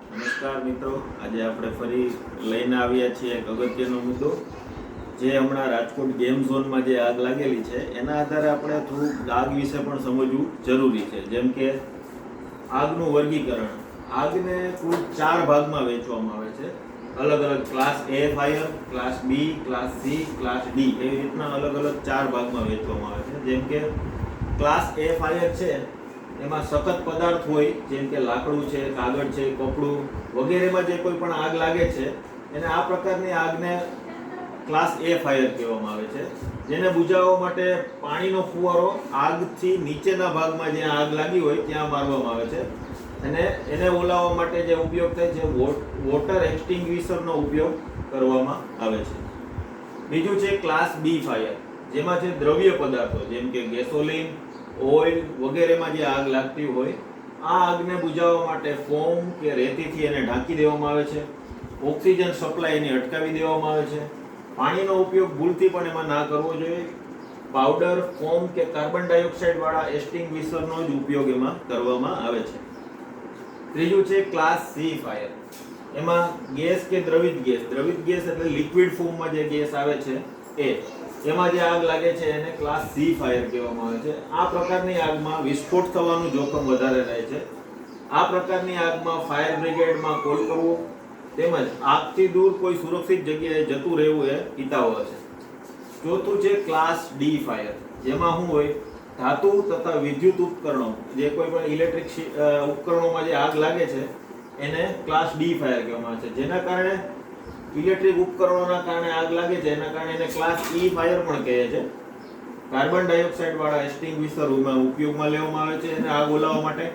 નમસ્કાર મિત્રો, આજે આપણે ફરી લઈને આવ્યા છીએ એક અગત્યનો મુદ્દો જે હમણાં રાજકોટ ગેમ ઝોનમાં જે આગ લાગેલી છે એના આધારે આપણે થોડુંક આગ વિશે પણ સમજવું જરૂરી છે. જેમ કે આગનું વર્ગીકરણ. આગને કુલ 4 ભાગમાં વહેંચવામાં આવે છે. અલગ અલગ ક્લાસ એ ફાયર, ક્લાસ બી, ક્લાસ સી, ક્લાસ ડી એવી રીતના અલગ અલગ 4 ભાગમાં વહેંચવામાં આવે છે. જેમ કે ક્લાસ એ ફાયર છે એમાં સખત પદાર્થ હોય, જેમ કે લાકડું છે, કાગળ છે, કપડું વગેરેમાં જે કોઈ પણ આગ લાગે છે એને આ પ્રકારની આગને ક્લાસ એ ફાયર કહેવામાં આવે છે. જેને બુઝાવવા માટે પાણીનો ફુવારો આગથી નીચેના ભાગમાં જ્યાં આગ લાગી હોય ત્યાં મારવામાં આવે છે અને એને ઓલાવવા માટે જે ઉપયોગ થાય છે વોટર એક્સટિંગ્વિશરનો ઉપયોગ કરવામાં આવે છે. બીજું છે ક્લાસ બી ફાયર, જેમાં છે દ્રવ્ય પદાર્થો જેમ કે ગેસોલિન, ઓઇલ વગેરેમાં જે આગ લાગતી હોય આ આગને બુઝાવવા માટે ફોમ કે રેતીથી એને ઢાંકી દેવામાં આવે છે. ઓક્સિજન સપ્લાય એની અટકાવી દેવામાં આવે છે. પાણીનો ઉપયોગ ભૂલથી પણ એમાં ના કરવો જોઈએ. પાવડર, ફોમ કે કાર્બન ડાયોક્સાઇડ વાળા એક્સટિંગ્વિશરનો જ ઉપયોગ એમાં કરવામાં આવે છે. ત્રીજું છે ક્લાસ સી ફાયર. એમાં ગેસ કે દ્રવિત ગેસ એટલે લિક્વિડ ફોર્મમાં જે ગેસ આવે છે એમાં જે આગ લાગે છે એને ક્લાસ સી ફાયર કહેવામાં આવે છે. આ પ્રકારની આગમાં વિસ્ફોટ થવાનું જોખમ વધારે રહે છે. આ પ્રકારની આગમાં ફાયર બ્રિગેડમાં કોલ કરવો તેમજ આગથી દૂર કોઈ સુરક્ષિત જગ્યાએ જતું રહેવું એ હિતાવહ છે. ચોથું છે ક્લાસ ડી ફાયર, જેમાં શું હોય ધાતુ તથા વિદ્યુત ઉપકરણો, જે કોઈ પણ ઇલેક્ટ્રિક ઉપકરણોમાં જે આગ લાગે છે એને ક્લાસ ડી ફાયર કહેવામાં આવે છે. જેના કારણે ઇલેક્ટ્રિક ઉપકરણોના કારણે આગ લાગે છે એના કારણે એને ક્લાસ ઈ ફાયર પણ કહે છે. કાર્બન ડાયોક્સાઇડ વાળા એક્સટિંગ્વિશર ઉપયોગમાં લેવામાં આવે છે અને આગ ઓલાવવા માટે.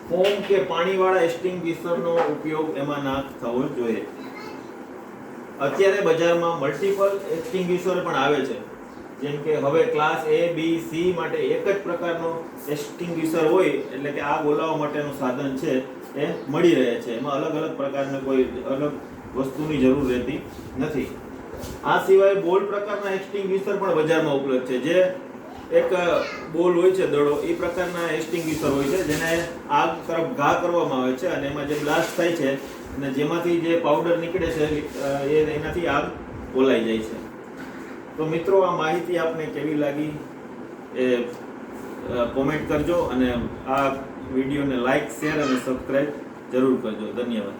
ફોમ કે પાણીવાળા એક્સટિંગ્વિશરનો ઉપયોગ એમાં ના થવો જોઈએ. અત્યારે બજારમાં મલ્ટિપલ એક્સટિંગ્વિશર પણ આવે છે. જેમ કે હવે ક્લાસ એ, બી, સી માટે એક જ પ્રકારનો એક્સટિંગ્વિશર હોય એટલે કે આગ ઓલાવવા માટેનું સાધન છે એ મળી રહે છે. એમાં અલગ અલગ પ્રકારના કોઈ અલગ વસ્તુની જરૂર રહેતી નથી. આ સિવાય બોલ પ્રકારના એક્સટિંગ્વિશર પણ બજારમાં ઉપલબ્ધ છે. જે એક બોલ હોય છે દડો, એ પ્રકારના એક્સટિંગ્વિશર હોય છે જેને આગ તરફ ઘા કરવામાં આવે છે અને એમાં જે બ્લાસ્ટ થાય છે અને જેમાંથી જે પાવડર નીકળે છે એનાથી આગ ઓલાઈ જાય છે. તો મિત્રો, આ માહિતી આપને કેવી લાગી એ કોમેન્ટ કરજો અને આ વિડીયોને લાઈક, શેર અને સબસ્ક્રાઇબ જરૂર કરજો. ધન્યવાદ.